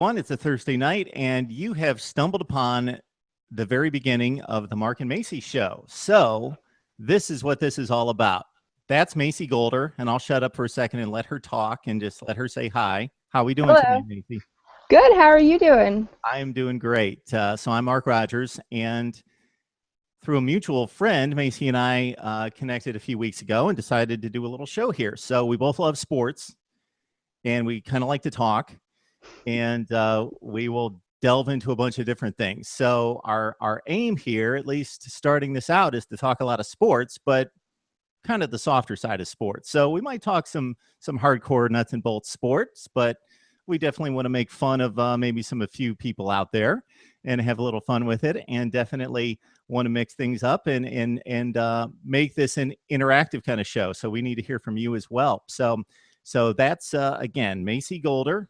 It's a Thursday night, and you have stumbled upon the very beginning of the Mark and Macy show. So this is what this is all about. That's Macy Golder, and I'll shut up for a second and let her talk and just let her say hi. How are we doing today, Hello. Macy? Good. How are you doing? I am doing great. So I'm Mark Rogers, and through a mutual friend, Macy and I connected a few weeks ago and decided to do a little show here. So we both love sports, and we kind of like to talk, and we will delve into a bunch of different things. So our aim here, at least starting this out, is to talk a lot of sports, but kind of the softer side of sports. So we might talk some hardcore nuts and bolts sports, but we definitely want to make fun of maybe a few people out there and have a little fun with it, and definitely want to mix things up and make this an interactive kind of show. So we need to hear from you as well. So that's again, Macy Golder.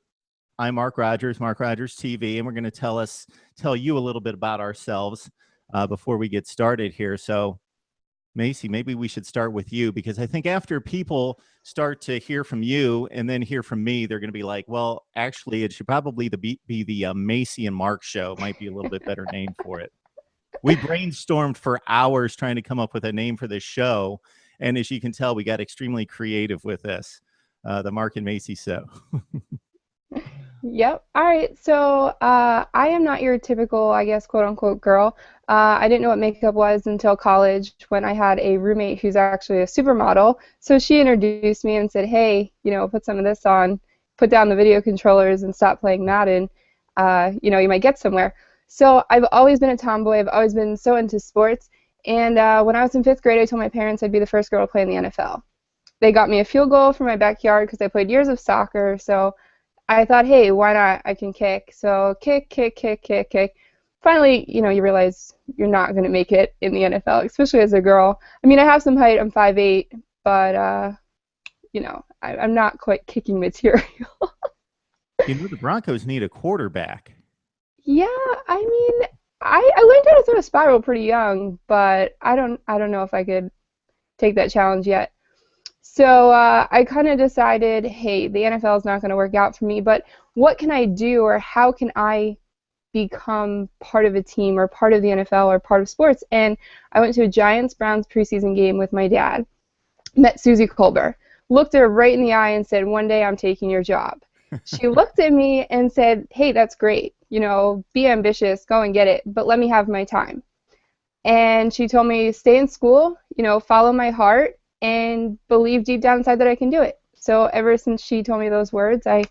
I'm Mark Rogers, Mark Rogers TV, and we're going to tell you a little bit about ourselves before we get started here. So, Macy, maybe we should start with you, because I think after people start to hear from you and then hear from me, they're going to be like, well, actually, it should probably be the Macy and Mark show. Might be a little bit better name for it. We brainstormed for hours trying to come up with a name for this show, and as you can tell, we got extremely creative with this, the Mark and Macy show. Yep. All right. So I am not your typical, I guess, quote unquote girl. I didn't know what makeup was until college when I had a roommate who's actually a supermodel. So she introduced me and said, hey, put some of this on, put down the video controllers and stop playing Madden. You might get somewhere. So I've always been a tomboy. I've always been so into sports. And when I was in 5th grade, I told my parents I'd be the first girl to play in the NFL. They got me a field goal from my backyard because I played years of soccer. So I thought, hey, why not? I can kick. So kick, kick, kick, kick, kick. Finally, you realize you're not going to make it in the NFL, especially as a girl. I mean, I have some height. I'm 5'8", but, I'm not quite kicking material. The Broncos need a quarterback. Yeah, I mean, I learned how to throw a spiral pretty young, but I don't know if I could take that challenge yet. So I kind of decided, hey, the NFL is not going to work out for me, but what can I do, or how can I become part of a team or part of the NFL or part of sports? And I went to a Giants-Browns preseason game with my dad, met Susie Colbert, looked her right in the eye and said, one day I'm taking your job. She looked at me and said, hey, that's great. Be ambitious, go and get it, but let me have my time. And she told me, stay in school, follow my heart, and believe deep down inside that I can do it. So ever since she told me those words, I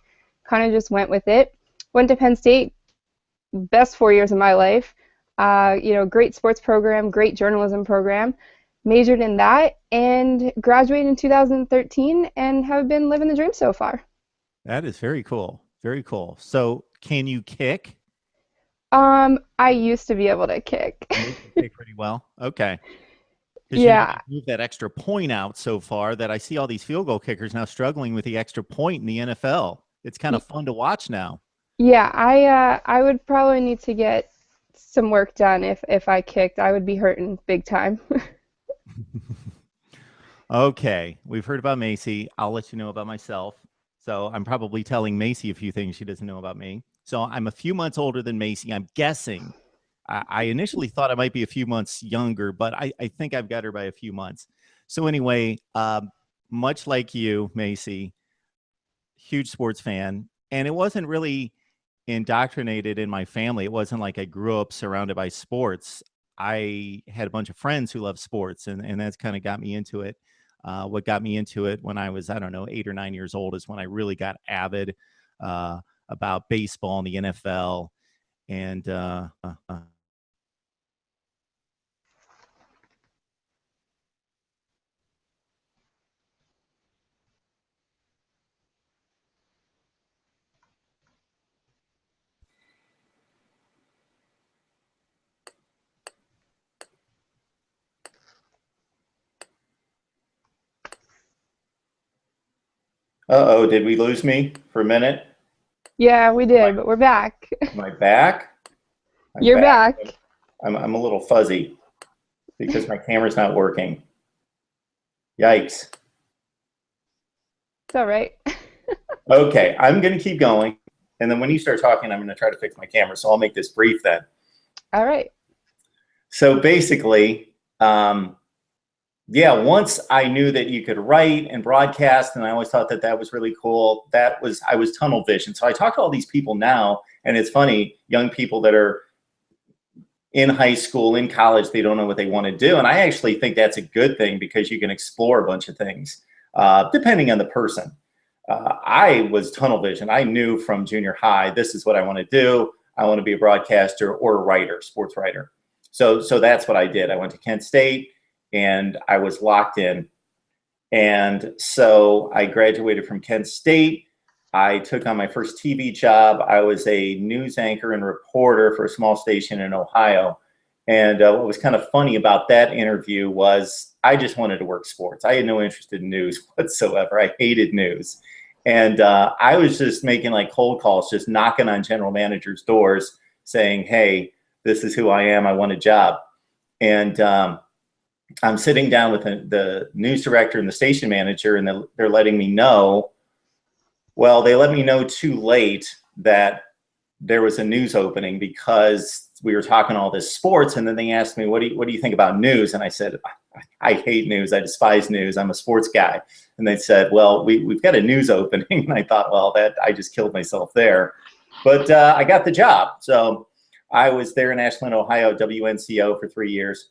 kind of just went with it. Went to Penn State, best 4 years of my life. Great sports program, great journalism program. Majored in that and graduated in 2013 and have been living the dream so far. That is very cool. Very cool. So can you kick? I used to be able to kick. You can kick pretty well. Okay. Because Yeah. you moved that extra point out so far that I see all these field goal kickers now struggling with the extra point in the NFL. It's kind of fun to watch now. Yeah, I would probably need to get some work done if I kicked. I would be hurting big time. Okay. We've heard about Macy. I'll let you know about myself. So I'm probably telling Macy a few things she doesn't know about me. So I'm a few months older than Macy. I'm guessing. I initially thought I might be a few months younger, but I think I've got her by a few months. So anyway, much like you, Macy, huge sports fan. And it wasn't really indoctrinated in my family. It wasn't like I grew up surrounded by sports. I had a bunch of friends who loved sports, and that's kind of got me into it. What got me into it when I was, I don't know, 8 or 9 years old is when I really got avid about baseball and the NFL. And uh-oh, did we lose me for a minute? Yeah, we Am I, did, but we're back. am I back? I'm You're back. back. I'm a little fuzzy because my camera's not working. Yikes. It's all right. Okay, I'm going to keep going. And then when you start talking, I'm going to try to fix my camera. So I'll make this brief then. All right. So basically, yeah, once I knew that you could write and broadcast, and I always thought that that was really cool, I was tunnel vision. So I talk to all these people now, and it's funny, young people that are in high school, in college, they don't know what they want to do. And I actually think that's a good thing because you can explore a bunch of things, depending on the person. I was tunnel vision. I knew from junior high, this is what I want to do. I want to be a broadcaster or a writer, sports writer. So that's what I did. I went to Kent State and I was locked in. And so I graduated from Kent State. I took on my first TV job. I was a news anchor and reporter for a small station in Ohio. And what was kind of funny about that interview was I just wanted to work sports. I had no interest in news whatsoever. I hated news. And I was just making like cold calls, just knocking on general managers' doors saying, hey, this is who I am. I want a job. And I'm sitting down with the news director and the station manager, and they're letting me know. Well, they let me know too late that there was a news opening because we were talking all this sports. And then they asked me, what do you think about news? And I said, I hate news. I despise news. I'm a sports guy. And they said, well, we've got a news opening. And I thought, well, I just killed myself there. But I got the job. So I was there in Ashland, Ohio, WNCO for 3 years,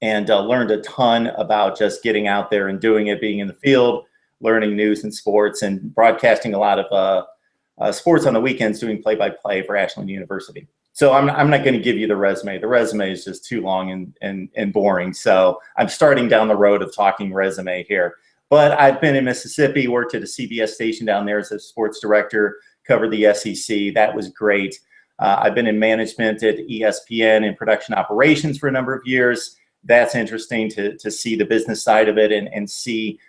and learned a ton about just getting out there and doing it, being in the field, learning news and sports, and broadcasting a lot of sports on the weekends, doing play-by-play for Ashland University. So I'm not going to give you the resume. The resume is just too long and boring. So I'm starting down the road of talking resume here. But I've been in Mississippi, worked at a CBS station down there as a sports director, covered the SEC. That was great. I've been in management at ESPN in production operations for a number of years. That's interesting to see the business side of it and see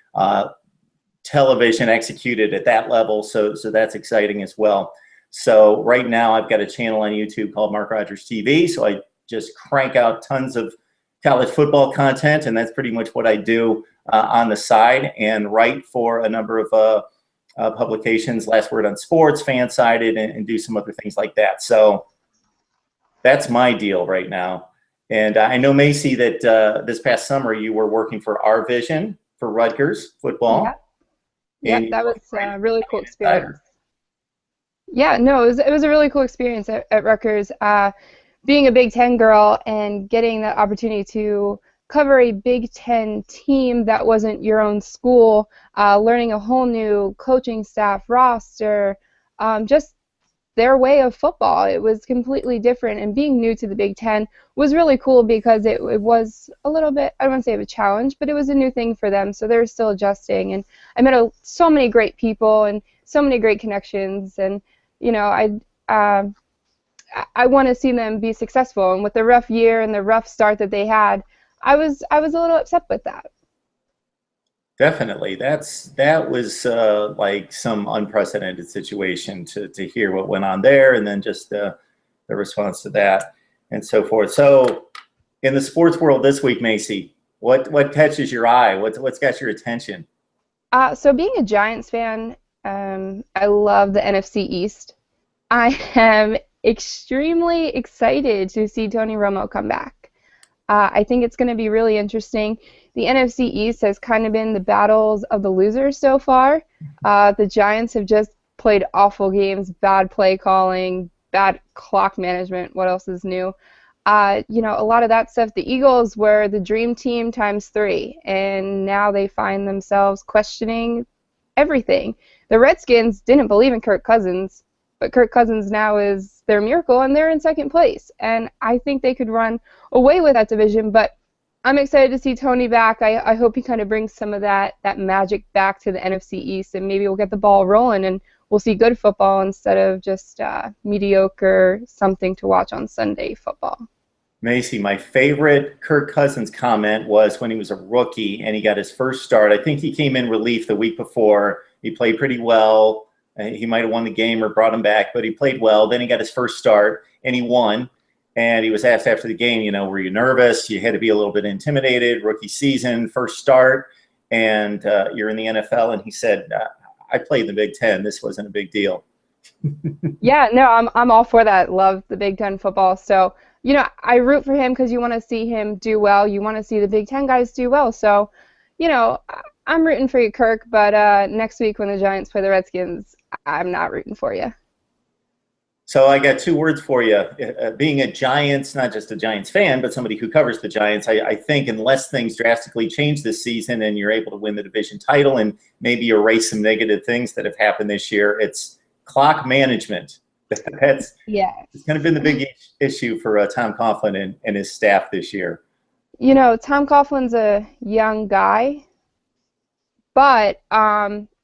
television executed at that level. So that's exciting as well. So right now I've got a channel on YouTube called Mark Rogers TV. So I just crank out tons of college football content, and that's pretty much what I do on the side, and write for a number of publications, Last Word on Sports, Fansided, and do some other things like that. So that's my deal right now. And I know, Macy, that this past summer you were working for Our Vision for Rutgers football. Yeah, that was a really cool experience. Yeah, no, it was a really cool experience at Rutgers. Being a Big Ten girl and getting the opportunity to cover a Big Ten team that wasn't your own school, learning a whole new coaching staff, roster, just their way of football. It was completely different, and being new to the Big Ten was really cool because it was a little bit, I don't want to say of a challenge, but it was a new thing for them, so they're still adjusting. And I met so many great people and so many great connections, and you know, I want to see them be successful. And with the rough year and the rough start that they had, I was a little upset with that. Definitely. That was like some unprecedented situation to hear what went on there, and then just the response to that and so forth. So in the sports world this week, Macy, what catches your eye? What's got your attention? So being a Giants fan, I love the NFC East. I am extremely excited to see Tony Romo come back. I think it's going to be really interesting. The NFC East has kind of been the battles of the losers so far. The Giants have just played awful games, bad play calling, bad clock management. What else is new? You know, a lot of that stuff. The Eagles were the dream team ×3, and now they find themselves questioning everything. The Redskins didn't believe in Kirk Cousins, but Kirk Cousins now is their miracle, and they're in second place. And I think they could run away with that division, but I'm excited to see Tony back. I hope he kind of brings some of that magic back to the NFC East, and maybe we'll get the ball rolling and we'll see good football instead of just mediocre something to watch on Sunday football. Macy, my favorite Kirk Cousins comment was when he was a rookie and he got his first start. I think he came in relief the week before. He played pretty well. He might have won the game or brought him back, but he played well. Then he got his first start, and he won. And he was asked after the game, you know, were you nervous? You had to be a little bit intimidated. Rookie season, first start, and you're in the NFL. And he said, I played in the Big Ten. This wasn't a big deal. Yeah, no, I'm all for that. Love the Big Ten football. So, I root for him because you want to see him do well. You want to see the Big Ten guys do well. So, I'm rooting for you, Kirk. But next week when the Giants play the Redskins, I'm not rooting for you. So I got two words for you. Being a Giants, not just a Giants fan, but somebody who covers the Giants, I think unless things drastically change this season and you're able to win the division title and maybe erase some negative things that have happened this year, it's clock management. That's Yes. It's kind of been the big issue for Tom Coughlin and his staff this year. Tom Coughlin's a young guy, but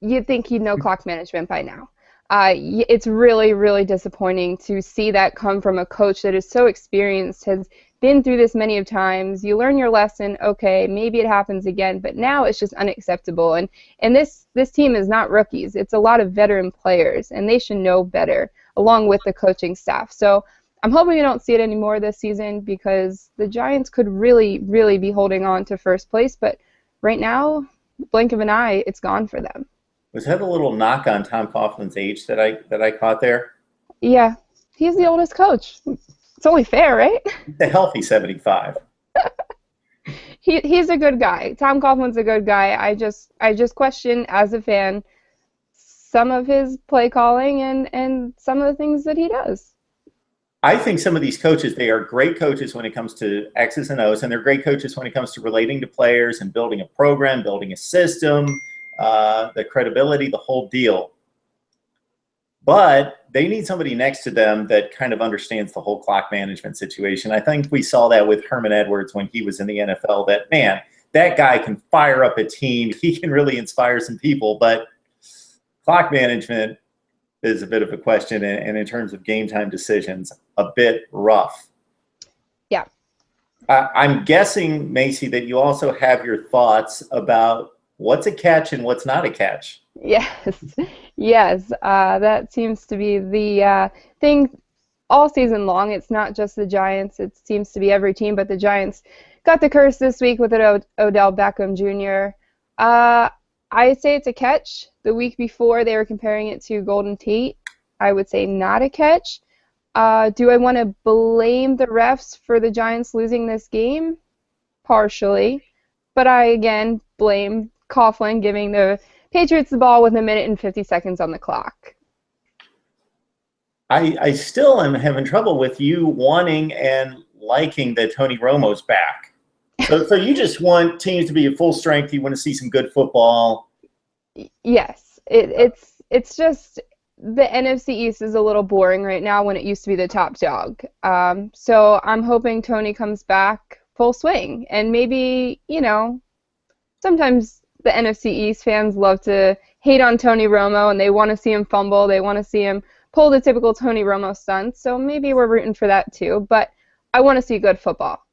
you'd think he'd know clock management by now. It's really, really disappointing to see that come from a coach that is so experienced, has been through this many of times. You learn your lesson, okay, maybe it happens again, but now it's just unacceptable. And this team is not rookies. It's a lot of veteran players, and they should know better, along with the coaching staff. So I'm hoping we don't see it anymore this season because the Giants could really, really be holding on to first place, but right now, blink of an eye, it's gone for them. Was that a little knock on Tom Coughlin's age that I caught there? Yeah, he's the oldest coach. It's only fair, right? He's a healthy 75. He's a good guy. Tom Coughlin's a good guy. I just question as a fan some of his play calling and some of the things that he does. I think some of these coaches, they are great coaches when it comes to X's and O's, and they're great coaches when it comes to relating to players and building a program, building a system, the credibility, the whole deal. But they need somebody next to them that kind of understands the whole clock management situation. I think we saw that with Herman Edwards when he was in the NFL, that, man, that guy can fire up a team. He can really inspire some people, but clock management is a bit of a question, and in terms of game time decisions, a bit rough. Yeah. I'm guessing, Macy, that you also have your thoughts about what's a catch and what's not a catch. Yes, yes. That seems to be the thing all season long. It's not just the Giants. It seems to be every team, but the Giants got the curse this week with an Odell Beckham Jr. I'd say it's a catch. The week before, they were comparing it to Golden Tate. I would say not a catch. Do I want to blame the refs for the Giants losing this game? Partially. But I, again, blame Coughlin giving the Patriots the ball with 1:50 seconds on the clock. I still am having trouble with you wanting and liking that Tony Romo's back. So you just want teams to be at full strength. You want to see some good football. Yes, it's just the NFC East is a little boring right now when it used to be the top dog. So I'm hoping Tony comes back full swing, and maybe sometimes the NFC East fans love to hate on Tony Romo, and they want to see him fumble. They want to see him pull the typical Tony Romo stunt. So maybe we're rooting for that too. But I want to see good football.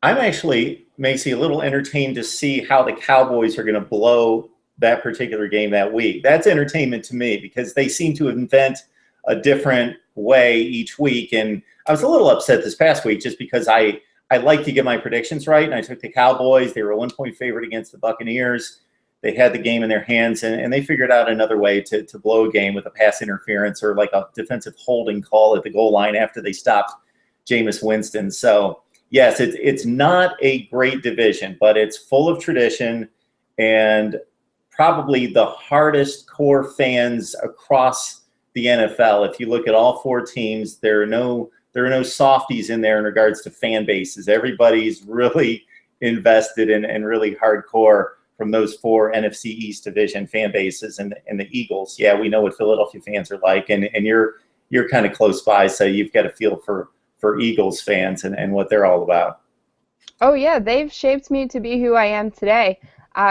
I'm actually, Macy, a little entertained to see how the Cowboys are going to blow that particular game that week. That's entertainment to me because they seem to invent a different way each week. And I was a little upset this past week just because I like to get my predictions right, and I took the Cowboys. They were a 1-point favorite against the Buccaneers. They had the game in their hands, and they figured out another way to blow a game with a pass interference or like a defensive holding call at the goal line after they stopped Jameis Winston. So, yes, it's not a great division, but it's full of tradition and probably the hardest core fans across the NFL. If you look at all four teams, there are no softies in there in regards to fan bases. Everybody's really invested and really hardcore from those four NFC East division fan bases. And the Eagles, yeah, we know what Philadelphia fans are like, and you're kind of close by, so you've got a feel for Eagles fans and what they're all about. Oh yeah, they've shaped me to be who I am today.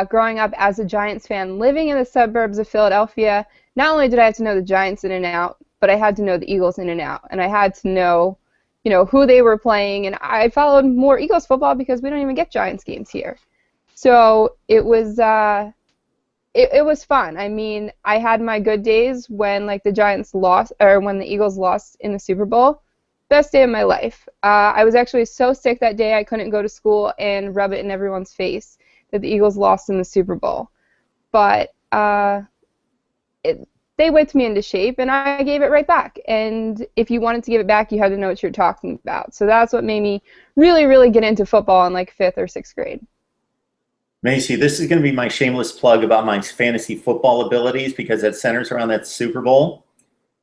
Growing up as a Giants fan, living in the suburbs of Philadelphia, not only did I have to know the Giants in and out, but I had to know the Eagles in and out, and I had to know, who they were playing, and I followed more Eagles football because we don't even get Giants games here. So it was it was fun. I mean, I had my good days when the Giants lost or when the Eagles lost in the Super Bowl. Best day of my life. I was actually so sick that day I couldn't go to school and rub it in everyone's face that the Eagles lost in the Super Bowl. But they whipped me into shape, and I gave it right back. And if you wanted to give it back, you had to know what you're talking about. So that's what made me really, really get into football in like fifth or sixth grade. Macy, this is going to be my shameless plug about my fantasy football abilities because it centers around that Super Bowl.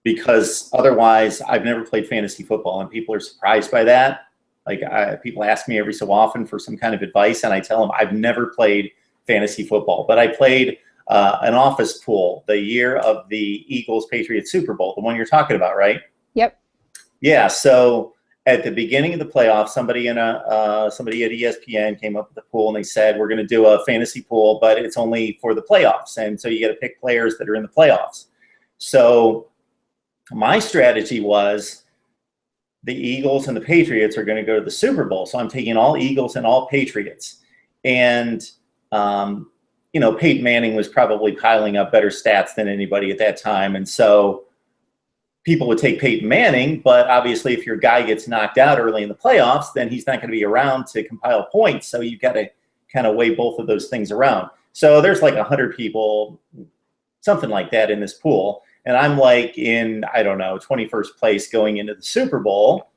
Because otherwise, I've never played fantasy football, and people are surprised by that. Like people ask me every so often for some kind of advice, and I tell them I've never played fantasy football, but I played an office pool the year of the Eagles-Patriots Super Bowl, the one you're talking about, right? Yep. Yeah. So at the beginning of the playoffs, somebody at ESPN came up with a pool, and they said we're going to do a fantasy pool, but it's only for the playoffs, and so you got to pick players that are in the playoffs. So my strategy was the Eagles and the Patriots are going to go to the Super Bowl. So I'm taking all Eagles and all Patriots. And, Peyton Manning was probably piling up better stats than anybody at that time. And so people would take Peyton Manning, but obviously if your guy gets knocked out early in the playoffs, then he's not going to be around to compile points. So you've got to kind of weigh both of those things around. So there's like 100 people, something like that in this pool. And I'm like in, I don't know, 21st place going into the Super Bowl.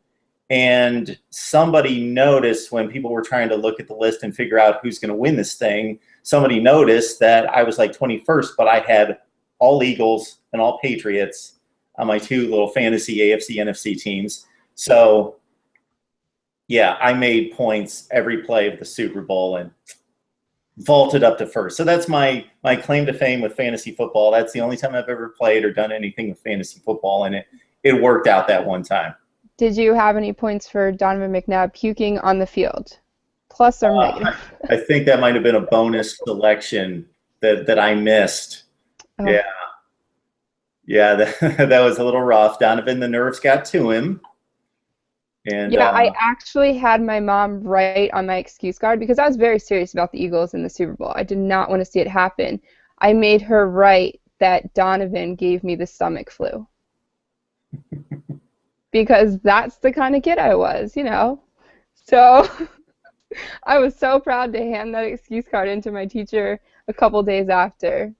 And somebody noticed when people were trying to look at the list and figure out who's going to win this thing, somebody noticed that I was like 21st, but I had all Eagles and all Patriots on my two little fantasy AFC, NFC teams. So, yeah, I made points every play of the Super Bowl and vaulted up to first. So that's my claim to fame with fantasy football. That's the only time I've ever played or done anything with fantasy football, and it worked out that one time. Did you have any points for Donovan McNabb puking on the field? Plus or negative? I think that might have been a bonus selection that I missed. Oh. Yeah. Yeah, that was a little rough. Donovan, the nerves got to him. And, yeah, I actually had my mom write on my excuse card because I was very serious about the Eagles in the Super Bowl. I did not want to see it happen. I made her write that Donovan gave me the stomach flu. Because that's the kind of kid I was, So I was so proud to hand that excuse card into my teacher a couple days after.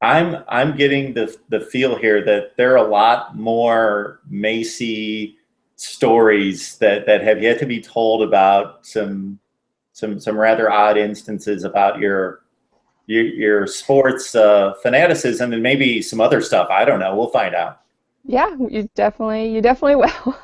I'm getting the feel here that there are a lot more Macy stories that have yet to be told about some rather odd instances about your sports fanaticism and maybe some other stuff. I don't know. We'll find out. Yeah, you definitely will.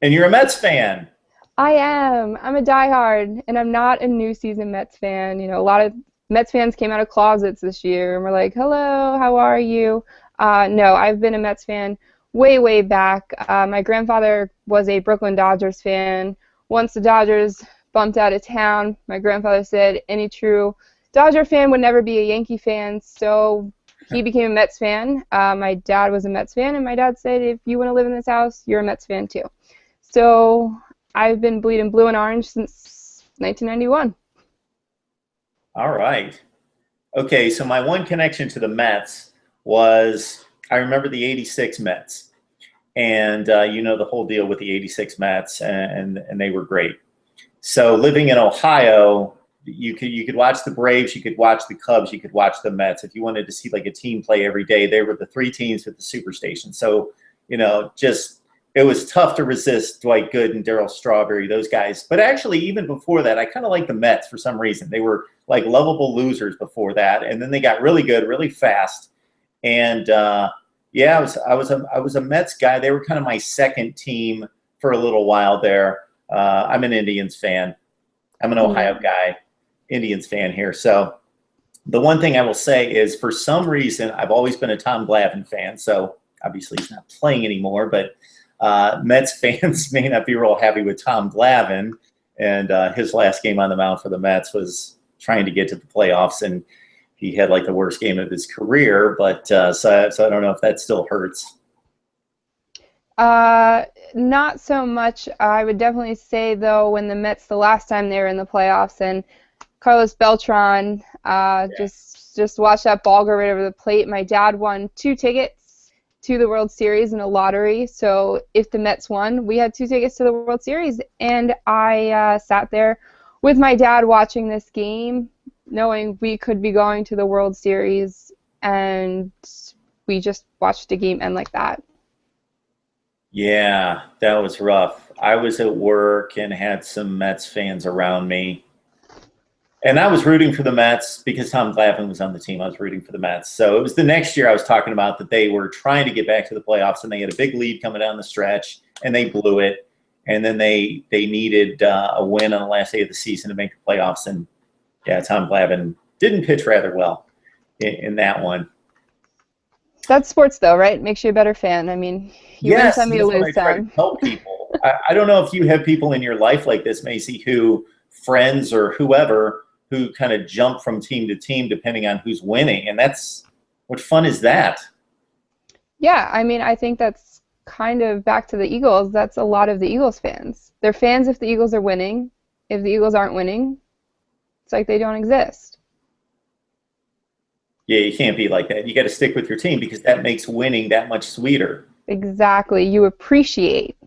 And you're a Mets fan. I am. I'm a diehard, and I'm not a new season Mets fan. A lot of Mets fans came out of closets this year and were like, "Hello, how are you?" No, I've been a Mets fan way, way back. My grandfather was a Brooklyn Dodgers fan. Once the Dodgers bumped out of town, my grandfather said any true Dodger fan would never be a Yankee fan, so he became a Mets fan. My dad was a Mets fan, and my dad said, if you want to live in this house, you're a Mets fan too. So I've been bleeding blue and orange since 1991. All right. Okay, so my one connection to the Mets was I remember the '86 Mets, and the whole deal with the '86 Mets, and they were great. So living in Ohio, you could watch the Braves, you could watch the Cubs, you could watch the Mets. If you wanted to see like a team play every day, they were the three teams with the superstation. So it was tough to resist Dwight Gooden and Darryl Strawberry, those guys. But actually, even before that, I kind of liked the Mets for some reason. They were like lovable losers before that, and then they got really good, really fast. And I was a Mets guy. They were kind of my second team for a little while there. I'm an Indians fan. I'm an Ohio guy, Indians fan here. So the one thing I will say is, for some reason, I've always been a Tom Glavine fan. So obviously he's not playing anymore, but Mets fans may not be real happy with Tom Glavine, and his last game on the mound for the Mets was trying to get to the playoffs, and he had like the worst game of his career. But so I don't know if that still hurts. Not so much. I would definitely say, though, when the Mets, the last time they were in the playoffs, and Carlos Beltran just watched that ball go right over the plate. My dad won 2 tickets to the World Series in a lottery. So if the Mets won, we had 2 tickets to the World Series. And I sat there with my dad watching this game, knowing we could be going to the World Series, and we just watched a game end like that. Yeah, that was rough. I was at work and had some Mets fans around me. And I was rooting for the Mets because Tom Glavine was on the team. I was rooting for the Mets. So it was the next year I was talking about that they were trying to get back to the playoffs, and they had a big lead coming down the stretch, and they blew it. And then they needed a win on the last day of the season to make the playoffs. And, yeah, Tom Glavine didn't pitch rather well in that one. That's sports, though, right? Makes you a better fan. I mean, you win Yes, some, that's you what I lose try to some. tell people. I don't know if you have people in your life like this, Macy, who friends or whoever who kind of jump from team to team depending on who's winning. And that's what fun is that? Yeah, I mean, I think that's kind of back to the Eagles. That's a lot of the Eagles fans. They're fans if the Eagles are winning. If the Eagles aren't winning, it's like they don't exist. Yeah, you can't be like that. You got to stick with your team because that makes winning that much sweeter. Exactly. You appreciate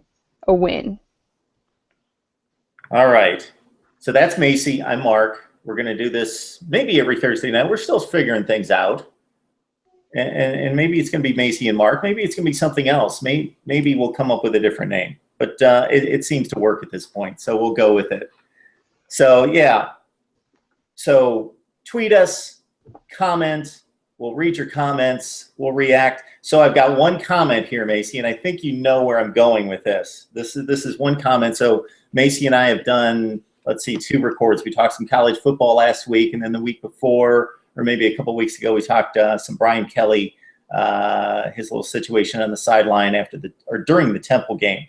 a win. All right. So that's Macy. I'm Mark. We're going to do this maybe every Thursday night. We're still figuring things out. And maybe it's going to be Macy and Mark. Maybe it's going to be something else. Maybe we'll come up with a different name. But it seems to work at this point, so we'll go with it. So, yeah. So tweet us, comment. We'll read your comments. We'll react. So I've got one comment here, Macy, and I think you know where I'm going with this. This is one comment. So Macy and I have done, let's see, 2 records. We talked some college football last week, and then the week before, or maybe a couple of weeks ago, we talked some Brian Kelly, his little situation on the sideline during the Temple game.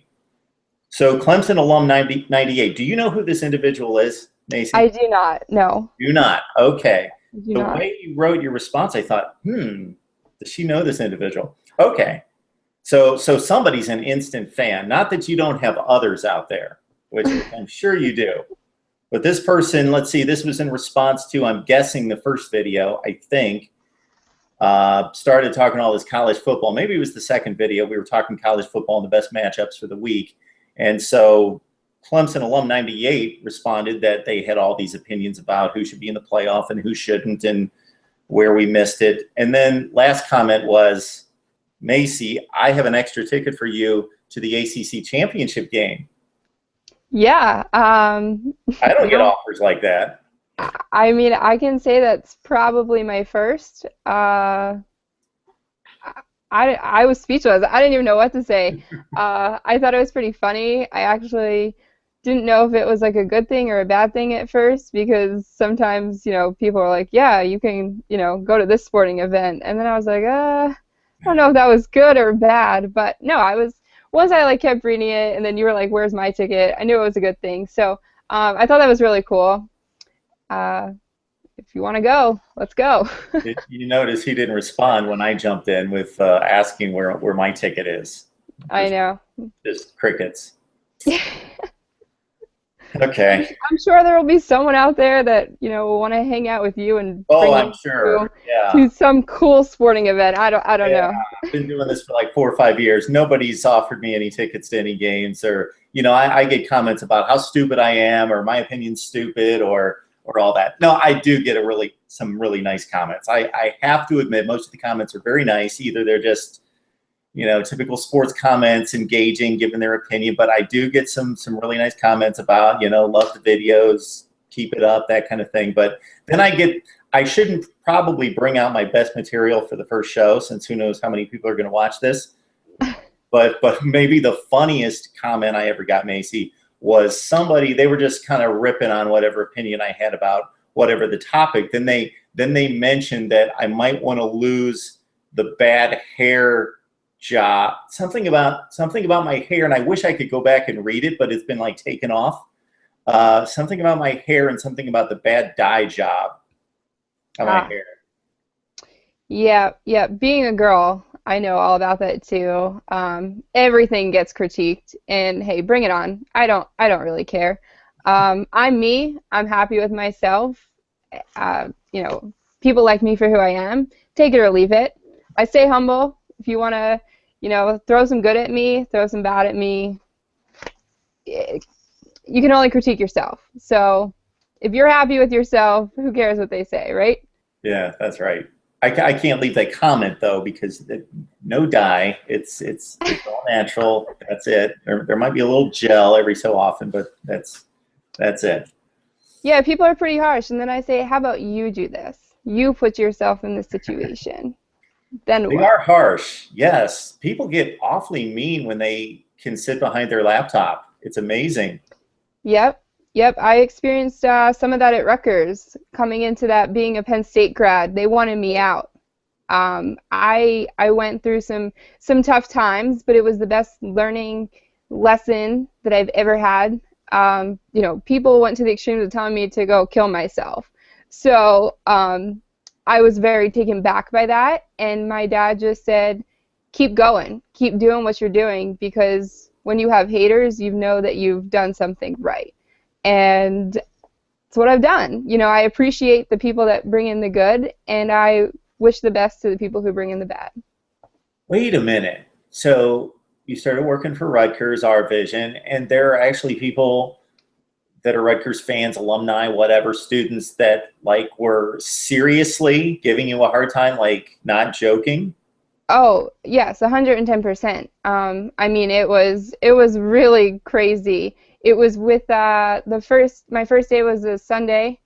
So Clemson alum 98. Do you know who this individual is, Macy? I do not. No. Do not. Okay. I do The not. way you wrote your response, I thought, does she know this individual? Okay. So somebody's an instant fan. Not that you don't have others out there, which I'm sure you do. But this person, let's see, this was in response to, I'm guessing, the first video, I think, started talking all this college football. Maybe it was the second video. We were talking college football and the best matchups for the week. And so Clemson alum 98 responded that they had all these opinions about who should be in the playoff and who shouldn't and where we missed it. And then last comment was, Macy, I have an extra ticket for you to the ACC championship game. Yeah. I don't get offers like that. I mean, I can say that's probably my first. I was speechless. I didn't even know what to say. I thought it was pretty funny. I actually didn't know if it was like a good thing or a bad thing at first because sometimes, people are like, yeah, you can, go to this sporting event. And then I was like, I don't know if that was good or bad. But no, once I kept reading it and then you were like, where's my ticket? I knew it was a good thing. So I thought that was really cool. If you want to go, let's go. You notice he didn't respond when I jumped in with asking where my ticket is. I know. Just crickets. Okay. I'm sure there will be someone out there that will want to hang out with you and bring I'm you sure. to some cool sporting event. I don't know. I've been doing this for like 4 or 5 years. Nobody's offered me any tickets to any games, or I get comments about how stupid I am, or my opinion's stupid, or all that. No, I do get some really nice comments. I have to admit, most of the comments are very nice. Either they're just typical sports comments, engaging, giving their opinion. But I do get some really nice comments about, love the videos, keep it up, that kind of thing. But then I shouldn't probably bring out my best material for the first show, since who knows how many people are going to watch this. But maybe the funniest comment I ever got, Macy, was somebody, they were just kind of ripping on whatever opinion I had about whatever the topic. Then they mentioned that I might want to lose the bad hair job, something about my hair, and I wish I could go back and read it, but it's been taken off. Something about my hair and something about the bad dye job on my hair. Yeah. Being a girl, I know all about that too. Everything gets critiqued, and hey, bring it on. I don't really care. I'm me. I'm happy with myself. People like me for who I am. Take it or leave it. I stay humble. If you want to, throw some good at me, throw some bad at me, you can only critique yourself. So if you're happy with yourself, who cares what they say, right? Yeah, that's right. I can't leave that comment though, because no dye. It's all natural. That's it. There might be a little gel every so often, but that's it. Yeah, people are pretty harsh, and then I say, how about you do this? You put yourself in this situation. Then They what? are harsh. Yes, people get awfully mean when they can sit behind their laptop. It's amazing. Yep, yep. I experienced some of that at Rutgers. Coming into that, being a Penn State grad, they wanted me out. I went through some tough times, but it was the best learning lesson that I've ever had. People went to the extremes of telling me to go kill myself. So I was very taken back by that, and my dad just said, keep going, keep doing what you're doing, because when you have haters, you know that you've done something right. And it's what I've done. I appreciate the people that bring in the good, and I wish the best to the people who bring in the bad. Wait a minute. So you started working for Rutgers, our vision, and there are actually people that are Rutgers fans, alumni, whatever, students that like were seriously giving you a hard time, like not joking. Oh, yes, 110%. I mean, it was really crazy. It was with my first day was a Sunday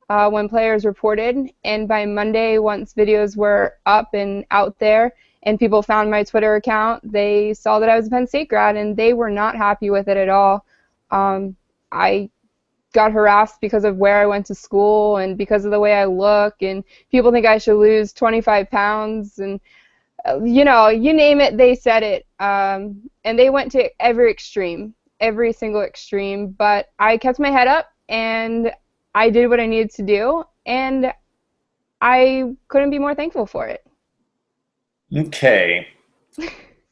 when players reported, and by Monday, once videos were up and out there, and people found my Twitter account, they saw that I was a Penn State grad, and they were not happy with it at all. I got harassed because of where I went to school and because of the way I look, and people think I should lose 25 pounds, and you name it, they said it. And they went to every extreme, every single extreme, but I kept my head up and I did what I needed to do, and I couldn't be more thankful for it. Okay.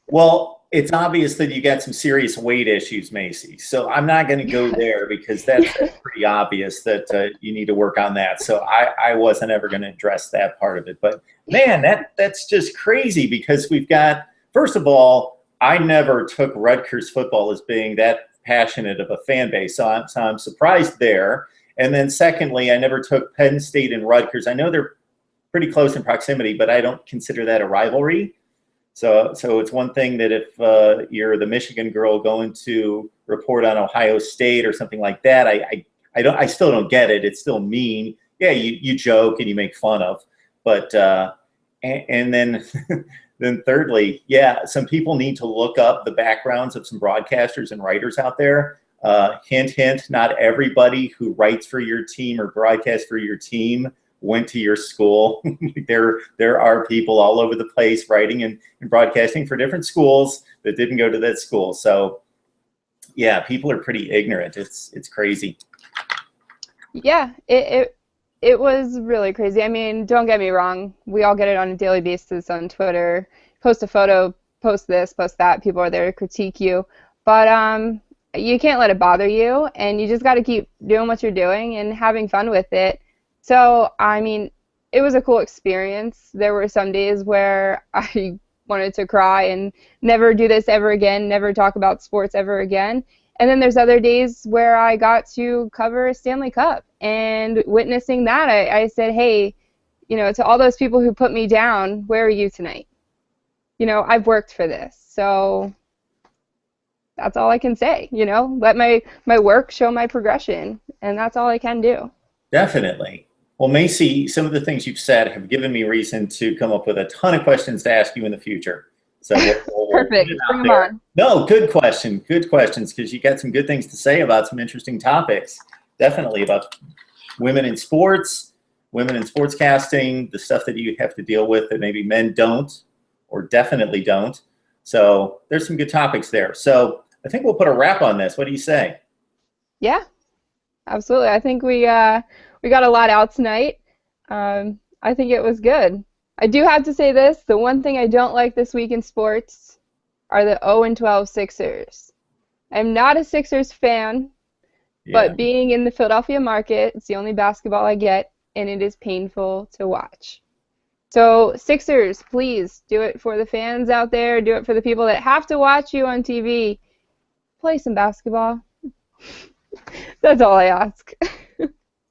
Well, it's obvious that you got some serious weight issues, Macy. So I'm not going to go there because that's pretty obvious that you need to work on that. So I wasn't ever going to address that part of it. But man, that's just crazy because we've got, first of all, I never took Rutgers football as being that passionate of a fan base. So I'm surprised there. And then secondly, I never took Penn State and Rutgers. I know they're pretty close in proximity, but I don't consider that a rivalry. So it's one thing that if you're the Michigan girl going to report on Ohio State or something like that, I still don't get it. It's still mean. Yeah, you joke and you make fun of, but and then then thirdly, yeah, some people need to look up the backgrounds of some broadcasters and writers out there. Hint, hint, not everybody who writes for your team or broadcasts for your team went to your school. There are people all over the place writing and broadcasting for different schools that didn't go to that school. So yeah, people are pretty ignorant. It's crazy. Yeah, it was really crazy. I mean, don't get me wrong. We all get it on a daily basis on Twitter. Post a photo, post this, post that. People are there to critique you. But you can't let it bother you, and you just got to keep doing what you're doing and having fun with it. So, I mean, it was a cool experience. There were some days where I wanted to cry and never do this ever again, never talk about sports ever again. And then there's other days where I got to cover a Stanley Cup. And witnessing that, I said, hey, to all those people who put me down, where are you tonight? I've worked for this. So that's all I can say, let my work show my progression. And that's all I can do. Definitely. Well, Macy, some of the things you've said have given me reason to come up with a ton of questions to ask you in the future. So Perfect. Bring them on. No, good questions, because you got some good things to say about some interesting topics. Definitely about women in sports, women in sportscasting, the stuff that you have to deal with that maybe men don't or definitely don't. So there's some good topics there. So I think we'll put a wrap on this. What do you say? Yeah, absolutely. I think we got a lot out tonight. I think it was good. I do have to say this. The one thing I don't like this week in sports are the 0-12 Sixers. I'm not a Sixers fan, but being in the Philadelphia market, it's the only basketball I get, and it is painful to watch. So Sixers, please do it for the fans out there. Do it for the people that have to watch you on TV. Play some basketball. That's all I ask.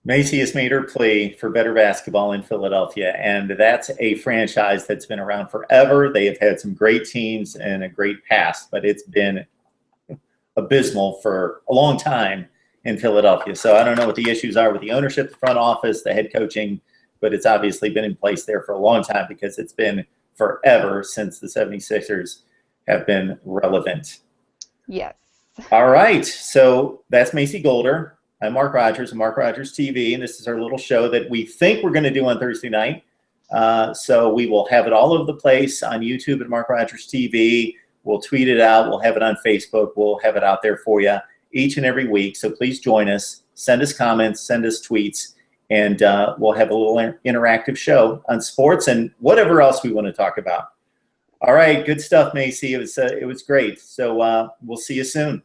Macy has made her plea for better basketball in Philadelphia, and that's a franchise that's been around forever. They have had some great teams and a great past, but it's been abysmal for a long time in Philadelphia. So I don't know what the issues are with the ownership, the front office, the head coaching, but it's obviously been in place there for a long time because it's been forever since the 76ers have been relevant. Yes. All right. So that's Macy Golder. I'm Mark Rogers of Mark Rogers TV, and this is our little show that we think we're going to do on Thursday night. So we will have it all over the place on YouTube at Mark Rogers TV. We'll tweet it out. We'll have it on Facebook. We'll have it out there for you each and every week. So please join us. Send us comments. Send us tweets. And we'll have a little interactive show on sports and whatever else we want to talk about. All right. Good stuff, Macy. It was great. So we'll see you soon.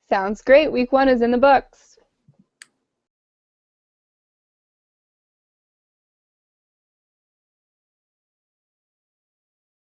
Sounds great. Week 1 is in the books.